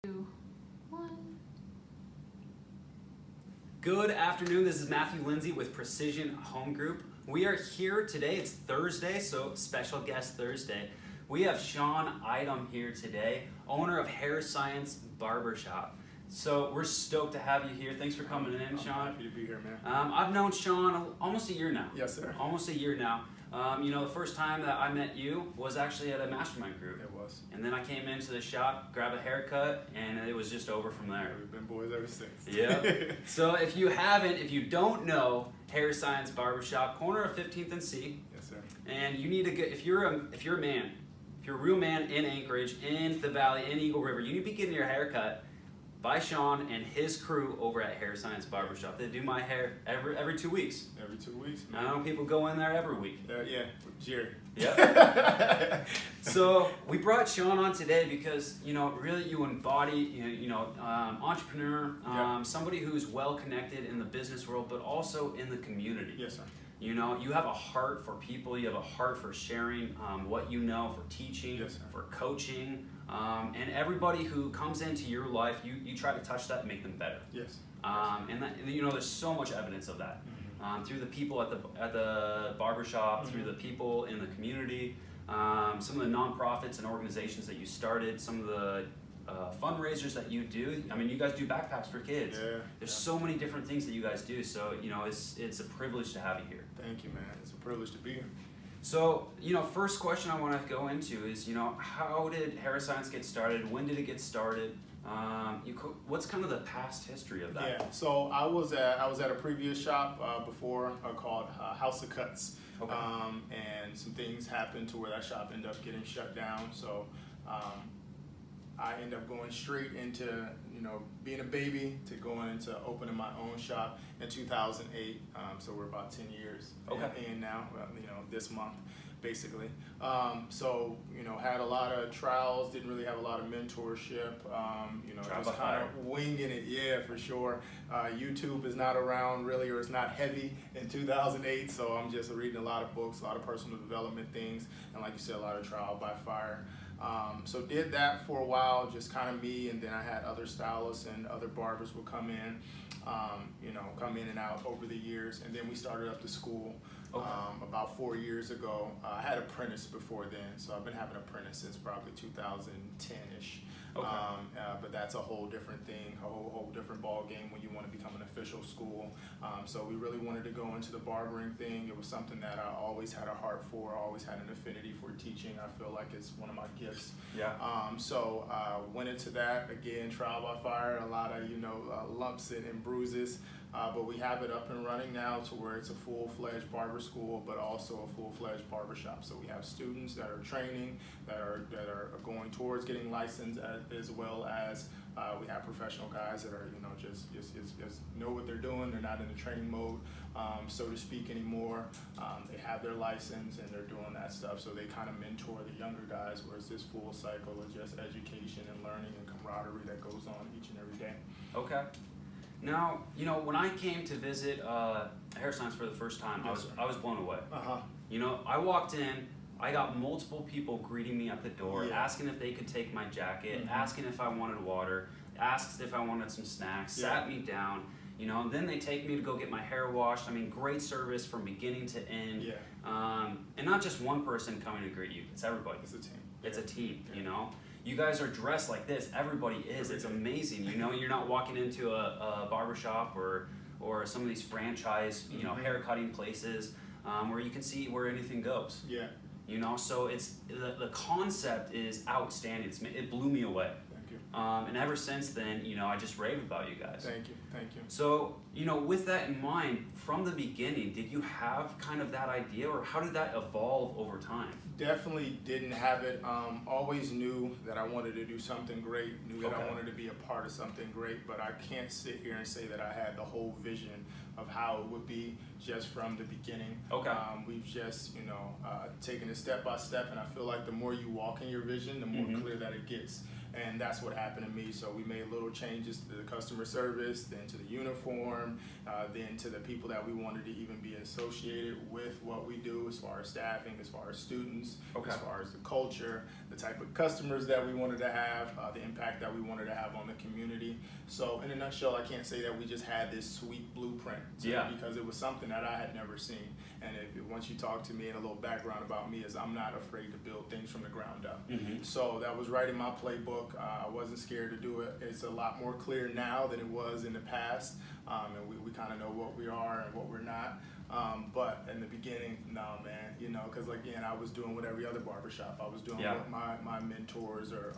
2, 1. Good afternoon, this is Matthew Lindsay with Precision Home Group. We are here today, it's Thursday, so special guest Thursday. We have Shawn Idom here today, owner of Hair Science Barbershop. So we're stoked to have you here. Thanks for coming in, Shawn. Happy to be here, man. I've known Shawn almost a year now. Yes, sir. Almost a year now. The first time that I met you was actually at a mastermind group. It was. And then I came into the shop, grabbed a haircut, and it was just over from there. We've been boys ever since. Yeah. So if you don't know, Hair Science Barbershop, corner of 15th and C. Yes, sir. And you need to get, if you're a man, if you're a real man in Anchorage, in the Valley, in Eagle River, you need to be getting your hair cut by Shawn and his crew over at Hair Science Barbershop. They do my hair every 2 weeks. Every 2 weeks, man. I know people go in there every week. Yeah, with Jerry. Yep. So we brought Shawn on today because really you embody entrepreneur, somebody who's well connected in the business world, but also in the community. Yes, sir. You have a heart for people. You have a heart for sharing what you know, for teaching, Yes, sir. for coaching, and everybody who comes into your life, you try to touch that and make them better. Yes. And that, there's so much evidence of that. Through the people at the barbershop, through the people in the community, some of the nonprofits and organizations that you started, some of the fundraisers that you do. I mean, you guys do backpacks for kids. Yeah. There's so many different things that you guys do. So it's a privilege to have you here. Thank you, man. It's a privilege to be here. So first question I want to go into is how did Hair Science get started? When did it get started? What's kind of the past history of that? Yeah. So I was at a previous shop before called House of Cuts. Okay. And some things happened to where that shop ended up getting shut down. So I ended up going straight into being a baby to going into opening my own shop in 2008. So we're about 10 years in now. This month, basically. Had a lot of trials. Didn't really have a lot of mentorship. Just kind of winging it. Yeah, for sure. YouTube is not around really, or it's not heavy in 2008. So I'm just reading a lot of books, a lot of personal development things, and like you said, a lot of trial by fire. So did that for a while, just kind of me, and then I had other stylists and other barbers would come in, come in and out over the years, and then we started up the school about 4 years ago. I had apprentice before then, so I've been having apprentice since probably 2010-ish. But that's a whole different thing, a whole different ball game when you want to become an official school. So we really wanted to go into the barbering thing. It was something that I always had a heart for, always had an affinity for teaching. I feel like it's one of my gifts. Yeah. So went into that, again, trial by fire, a lot of, lumps and bruises. But we have it up and running now to where it's a full-fledged barber school, but also a full-fledged barbershop. So we have students that are training, that are going towards getting licensed, as well as we have professional guys that are just know what they're doing. They're not in the training mode, so to speak, anymore. They have their license and they're doing that stuff. So they kind of mentor the younger guys, whereas this full cycle is just education and learning and camaraderie that goes on each and every day. Okay. Now, when I came to visit Hair Science for the first time, I was blown away. I walked in, I got multiple people greeting me at the door, asking if they could take my jacket, asking if I wanted water, asked if I wanted some snacks, sat me down, and then they take me to go get my hair washed. I mean, great service from beginning to end. And not just one person coming to greet you, it's everybody. It's a team. It's a team, You guys are dressed like this. Everybody is. It's amazing. You're not walking into a barbershop or some of these franchise, hair cutting places where you can see where anything goes. Yeah. So it's the concept is outstanding. It blew me away. Thank you. And ever since then, I just rave about you guys. Thank you. Thank you. So, with that in mind, from the beginning, did you have kind of that idea, or how did that evolve over time? Definitely didn't have it. Always knew that I wanted to do something great, knew that I wanted to be a part of something great, but I can't sit here and say that I had the whole vision of how it would be just from the beginning. We've just, taken it step by step, and I feel like the more you walk in your vision, the more clear that it gets. and that's what happened to me. So we made little changes to the customer service, then to the uniform, then to the people that we wanted to even be associated with what we do as far as staffing, as far as students, as far as the culture, the type of customers that we wanted to have, the impact that we wanted to have on the community. So in a nutshell, I can't say that we just had this sweet blueprint, because it was something that I had never seen. And once you talk to me, and a little background about me is I'm not afraid to build things from the ground up. So that was right in my playbook. I wasn't scared to do it. It's a lot more clear now than it was in the past, and we kind of know what we are and what we're not. But in the beginning, no, man, you know, because again, I was doing what every other barbershop. I was doing what my mentors or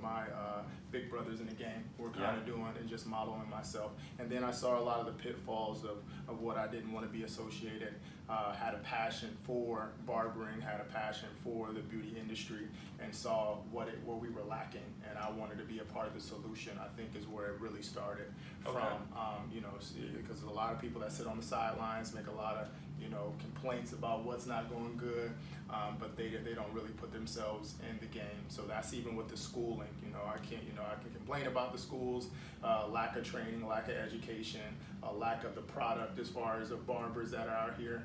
my big brothers in the game were kind of doing, and just modeling myself. And then I saw a lot of the pitfalls of what I didn't want to be associated. Had a passion for barbering, had a passion for the beauty industry, and saw what we were lacking. And I wanted to be a part of the solution. I think is where it really started from. You know, because a lot of people that sit on the sidelines make a lot of, you know, complaints about what's not going good, but they don't really put themselves in the game. So that's even with the schooling. You know, I can complain about the schools, lack of training, lack of education, lack of the product as far as the barbers that are out here.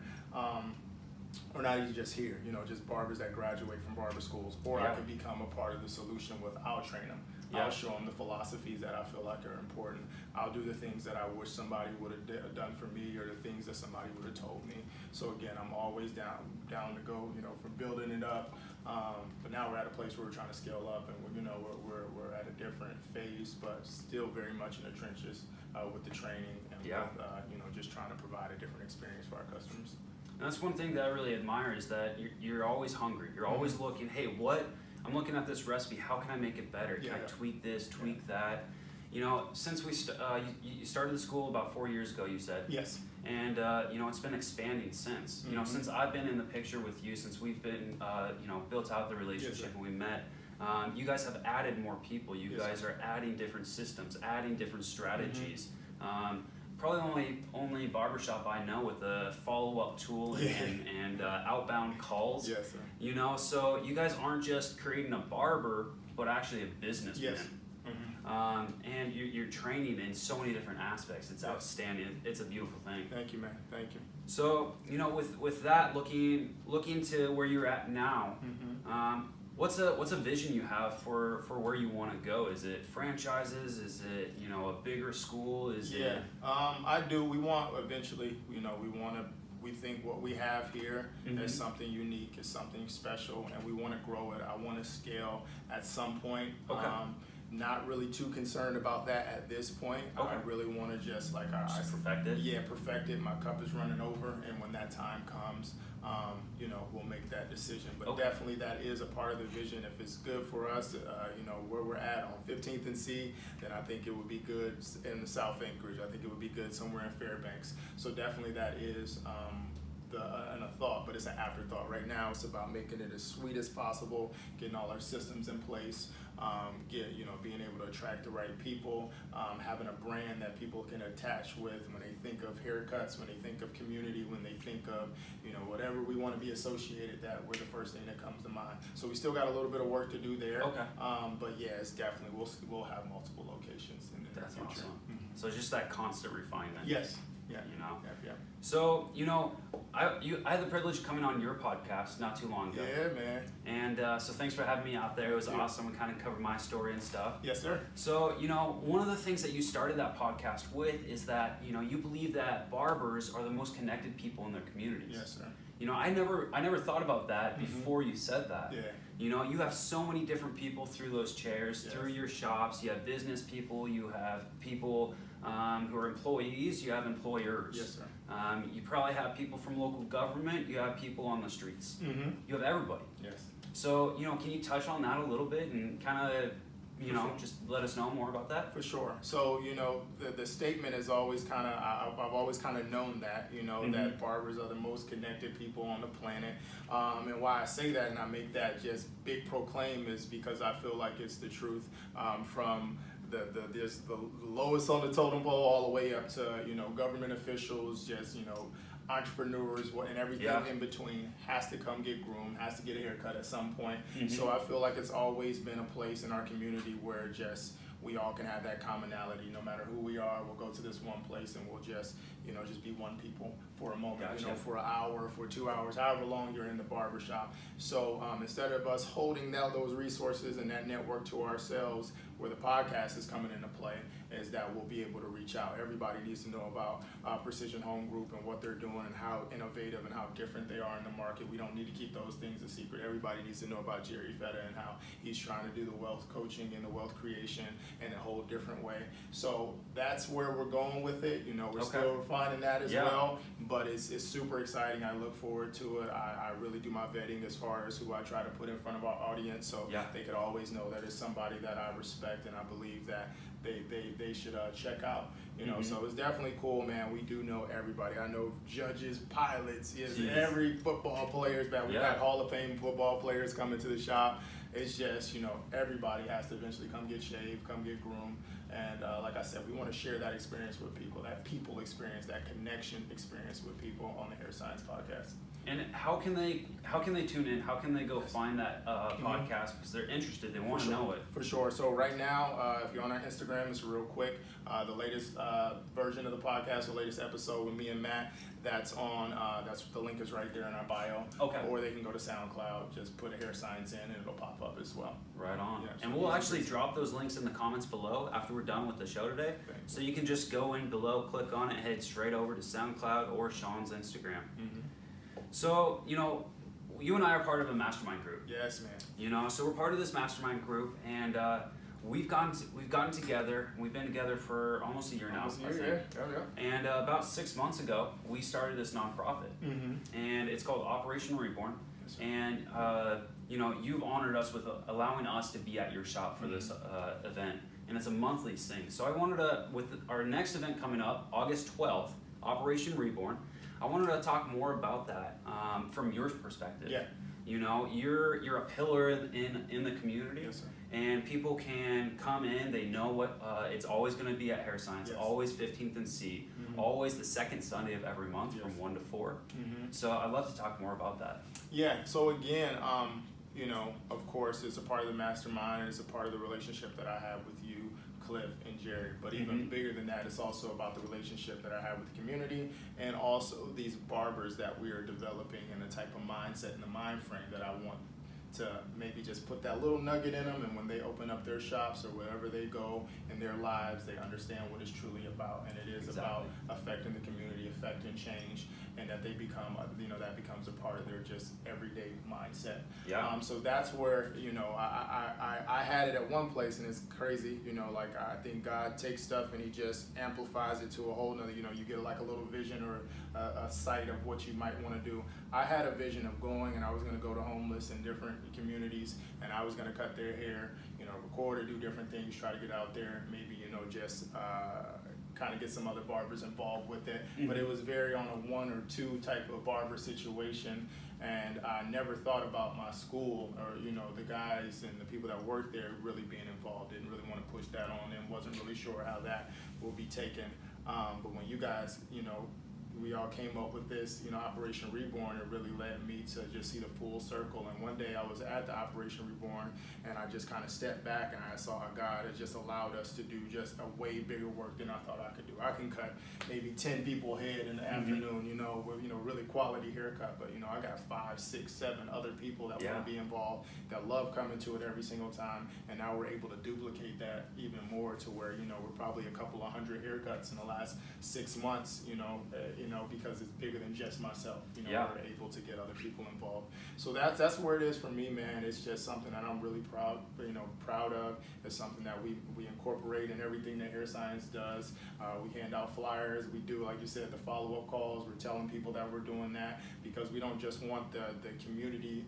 Or not even just here, you know, just barbers that graduate from barber schools. Or I could become a part of the solution I'll train them. I'll show them the philosophies that I feel like are important. I'll do the things that I wish somebody would have done for me, or the things that somebody would have told me. So again, I'm always down to go, you know, from building it up. But now we're at a place where we're trying to scale up, and we're at a different phase, but still very much in the trenches with the training and with, you know, just trying to provide a different experience for our customers. And that's one thing that I really admire, is that you're always hungry. You're always looking, hey, I'm looking at this recipe, how can I make it better? Can I tweak this, tweak that? You know, since you started the school about 4 years ago, you said. Yes. And, you know, it's been expanding since. You know, since I've been in the picture with you, since we've been, you know, built out the relationship and we met, you guys have added more people. You guys are adding different systems, adding different strategies. Probably only barbershop I know with a follow-up tool and outbound calls. Yes, sir. You know, so you guys aren't just creating a barber, but actually a businessman. Yes. And you're training in so many different aspects. It's outstanding. It's a beautiful thing. Thank you, man. Thank you. So, you know, with that, looking to where you're at now, what's a vision you have for where you want to go? Is it franchises? Is it, you know, a bigger school? Is it? I do. We want eventually, you know, we think what we have here is something unique, is something special, and we want to grow it. I want to scale at some point. Not really too concerned about that at this point. I really want to just perfect it. Yeah, perfect it. My cup is running over, and when that time comes, you know, we'll make that decision. But definitely that is a part of the vision. If it's good for us, you know, where we're at on 15th and C, then I think it would be good in the South Anchorage. I think it would be good somewhere in Fairbanks. So definitely that is a thought, but it's an afterthought. Right now it's about making it as sweet as possible, getting all our systems in place, being able to attract the right people, having a brand that people can attach with when they think of haircuts, when they think of community, when they think of, you know, whatever we want to be associated, that we're the first thing that comes to mind. So we still got a little bit of work to do there. But yeah, it's definitely, we'll have multiple locations in the future. Awesome. So it's just that constant refinement. Yes. Yeah. You know. Yeah. So, you know, I had the privilege of coming on your podcast not too long ago. Yeah, man. And so thanks for having me out there. It was awesome. We kind of covered my story and stuff. Yes, sir. So, you know, one of the things that you started that podcast with is that, you know, you believe that barbers are the most connected people in their communities. Yes, sir. You know, I never thought about that before you said that. Yeah. You know, you have so many different people through those chairs, through your shops. You have business people, you have people who are employees, you have employers. Yes, sir. You probably have people from local government, you have people on the streets. You have everybody. Yes. So, you know, can you touch on that a little bit and kind of, you know, just let us know more about that? For sure. So, you know, the statement is always kind of, I've always kind of known that, you know, that barbers are the most connected people on the planet. And why I say that and I make that just big proclaim is because I feel like it's the truth, from there's the lowest on the totem pole all the way up to, you know, government officials, just, you know, entrepreneurs, and everything in between has to come get groomed, has to get a haircut at some point. So I feel like it's always been a place in our community where just we all can have that commonality. No matter who we are, we'll go to this one place and we'll just, just be one people for a moment, for an hour, for 2 hours, however long you're in the barbershop. So instead of us holding those resources and that network to ourselves, where the podcast is coming into play, is that we'll be able to reach out. Everybody needs to know about Precision Home Group and what they're doing and how innovative and how different they are in the market. We don't need to keep those things a secret. Everybody needs to know about Jerry Feta and how he's trying to do the wealth coaching and the wealth creation in a whole different way. So that's where we're going with it. We're still refining that as well, but it's super exciting. I look forward to it. I really do my vetting as far as who I try to put in front of our audience, so they could always know that it's somebody that I respect and I believe that they should check out. So it's definitely cool, man. We do know everybody. I know judges, pilots, every football players, man. We've got Hall of Fame football players coming to the shop. It's just, everybody has to eventually come get shaved, come get groomed. And like I said, we want to share that experience with people, that people experience, that connection experience with people on the Hair Science Podcast. And how can they tune in? How can they go find that podcast? Because they're interested, they want to know it. For sure. So right now, if you're on our Instagram, it's real quick. The latest version of the podcast, the latest episode with me and Matt, that's on. The link is right there in our bio. Okay. Or they can go to SoundCloud, just put Hair Science in, and it'll pop up as well. Right on. Yeah, and we'll actually drop those links in the comments below after we're done with the show today. So you can just go in below, click on it, head straight over to SoundCloud or Shawn's Instagram. So, you and I are part of a mastermind group. Yes, man. So we're part of this mastermind group, and we've gotten together. We've been together for almost a year now. And about 6 months ago, we started this nonprofit, and it's called Operation Reborn. Yes, and you've honored us with allowing us to be at your shop for this event, and it's a monthly thing. So I wanted to, with our next event coming up, August 12th, Operation Reborn. I wanted to talk more about that from your perspective. Yeah. You're a pillar in the community. Yes, sir. And people can come in. They know what it's always going to be at Hair Science. Yes. Always 15th and C. Always the second Sunday of every month from 1 to 4. So I'd love to talk more about that. Yeah. So again, of course, it's a part of the mastermind. It's a part of the relationship that I have with you, Cliff, and Jerry. But even bigger than that, it's also about the relationship that I have with the community, and also these barbers that we are developing, and the type of mindset and the mind frame that I want to maybe just put that little nugget in them, and when they open up their shops or wherever they go in their lives, they understand what it's truly about, and it is about affecting the community, affecting change, and that they become, that becomes a part of their just everyday mindset. Yeah. So that's where, I had it at one place, and it's crazy, I think God takes stuff and he just amplifies it to a whole nother, you get like a little vision or a sight of what you might want to do. I had a vision of going, and I was going to go to homeless in different communities, and I was going to cut their hair, record or do different things, try to get out there, maybe, just kind of get some other barbers involved with it. But it was very on a 1 or 2 type of barber situation, and I never thought about my school or, the guys and the people that worked there really being involved. Didn't really want to push that on them, wasn't really sure how that will be taken. But when you guys, we all came up with this, Operation Reborn, it really led me to just see the full circle. And one day I was at the Operation Reborn, and I just kind of stepped back, and I saw how God has just allowed us to do just a way bigger work than I thought I could do. I can cut maybe 10 people's head in the afternoon, with, really quality haircut, but, I got 5, 6, 7 other people that want to be involved, that love coming to it every single time. And now we're able to duplicate that even more to where, we're probably a couple of 100 haircuts in the last 6 months, because it's bigger than just myself. We're able to get other people involved. So that's where it is for me, man. It's just something that I'm really proud of. It's something that we incorporate in everything that Hair Science does. We hand out flyers. We do, like you said, the follow-up calls. We're telling people that we're doing that because we don't just want the community,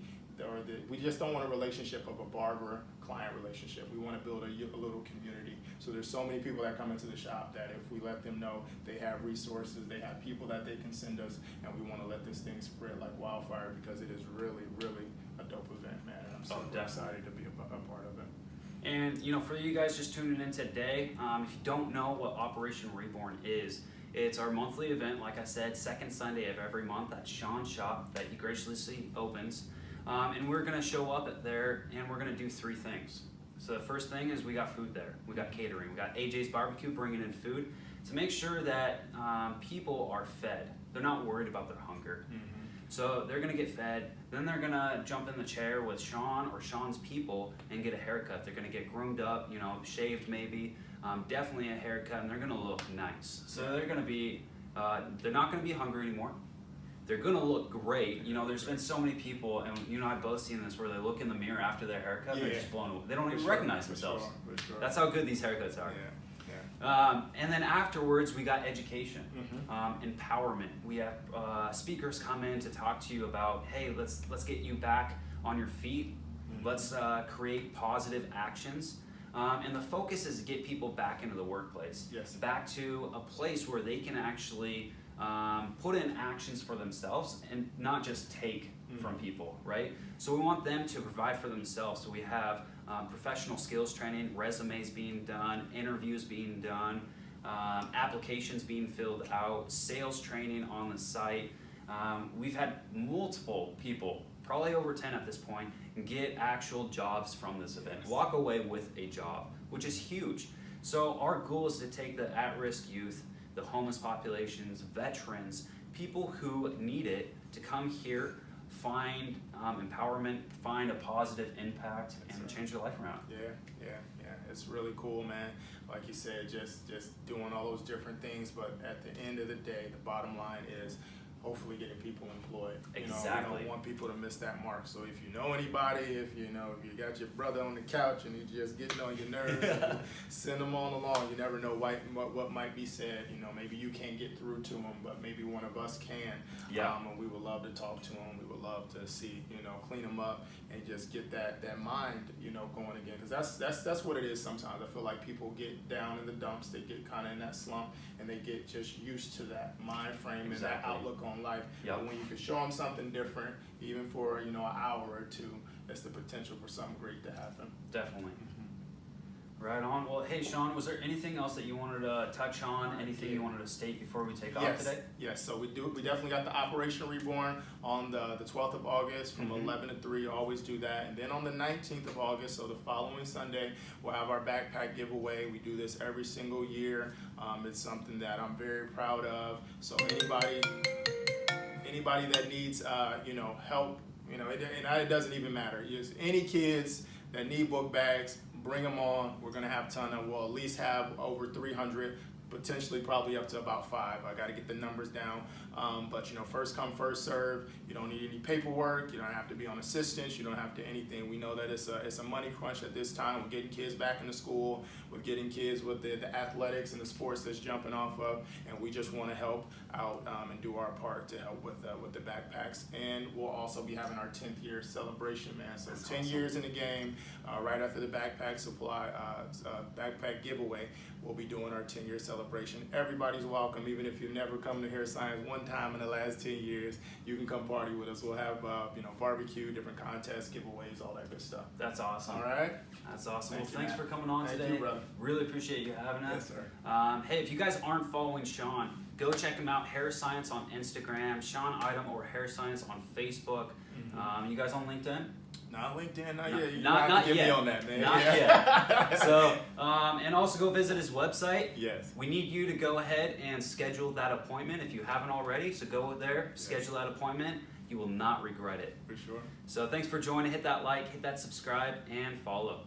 we just don't want a relationship of a barber-client relationship. We want to build a little community. So there's so many people that come into the shop that if we let them know they have resources, they have people that they can send us, and we want to let this thing spread like wildfire because it is really, really a dope event, man. And I'm super excited to be a part of it. And for you guys just tuning in today, if you don't know what Operation Reborn is, it's our monthly event, like I said, second Sunday of every month at Shawn's shop that he graciously opens. And we're going to show up there and we're going to do 3 things. So the first thing is we got food there. We got catering. We got AJ's Barbecue bringing in food to make sure that people are fed. They're not worried about their hunger. Mm-hmm. So they're going to get fed. Then they're going to jump in the chair with Shawn or Shawn's people and get a haircut. They're going to get groomed up, shaved maybe, definitely a haircut, and they're going to look nice. So they're going to be, they're not going to be hungry anymore. They're going to look great. There's been so many people, and I've both seen this, where they look in the mirror after their haircut, they're just blown away. They don't even recognize themselves. For sure. That's how good these haircuts are. And then afterwards, we got education, empowerment. We have speakers come in to talk to you about, hey, let's get you back on your feet. Let's create positive actions. And the focus is to get people back into the workplace, back to a place where they can actually put in actions for themselves and not just take from people, right? So we want them to provide for themselves. So we have professional skills training, resumes being done, interviews being done, applications being filled out, sales training on the site. We've had multiple people, probably over 10 at this point, get actual jobs from this event, walk away with a job, which is huge. So our goal is to take the at-risk youth, the homeless populations, veterans, people who need it, to come here, find empowerment, find a positive impact, and change their life around. Yeah. It's really cool, man. Like you said, just doing all those different things, but at the end of the day, the bottom line is hopefully getting people employed. Exactly. We don't want people to miss that mark. So if you know anybody, if you got your brother on the couch and he's just getting on your nerves, send them on along. You never know what might be said. Maybe you can't get through to them, but maybe one of us can. And we would love to talk to them. We would love to see, clean them up and just get that mind, going again. Because that's what it is sometimes. I feel like people get down in the dumps. They get kind of in that slump and they get just used to that mind frame and that outlook on life. But when you can show them something different, even for an hour or two, that's the potential for something great to happen. Definitely. Right on. Well, hey, Shawn, was there anything else that you wanted to touch on? Anything you wanted to state before we take off today? Yes. So we definitely got the Operation Reborn on the 12th of August from 11 to 3. Always do that. And then on the 19th of August, so the following Sunday, we'll have our backpack giveaway. We do this every single year. It's something that I'm very proud of. So anybody that needs help, it doesn't even matter. Any kids that need book bags, bring them on. We're going to have a ton of, we'll at least have over 300, potentially probably up to about 5. I got to get the numbers down. But first come, first serve. You don't need any paperwork. You don't have to be on assistance. You don't have to anything. We know that it's a money crunch at this time. We're getting kids back into school. We're getting kids with the athletics and the sports that's jumping off of, and we just want to help out and do our part to help with the backpacks. And we'll also be having our 10th year celebration, man. So that's 10 awesome. Years in the game. Right after the backpack backpack giveaway, we'll be doing our 10-year celebration. Everybody's welcome, even if you've never come to Hair Science one time in the last 10 years. You can come party with us. We'll have barbecue, different contests, giveaways, all that good stuff. That's awesome. All right. That's awesome. Thanks for coming on today. Thank you, brother. Really appreciate you having us. Yes, sir. Hey, if you guys aren't following Shawn, go check him out. Hair Science on Instagram, Shawn Idom or Hair Science on Facebook. You guys on LinkedIn? Not LinkedIn, not yet. You not have to get yet. me on that, man. Not yet. So, and also go visit his website. Yes. We need you to go ahead and schedule that appointment if you haven't already. So go there, schedule that appointment. You will not regret it. For sure. So thanks for joining. Hit that like, hit that subscribe, and follow.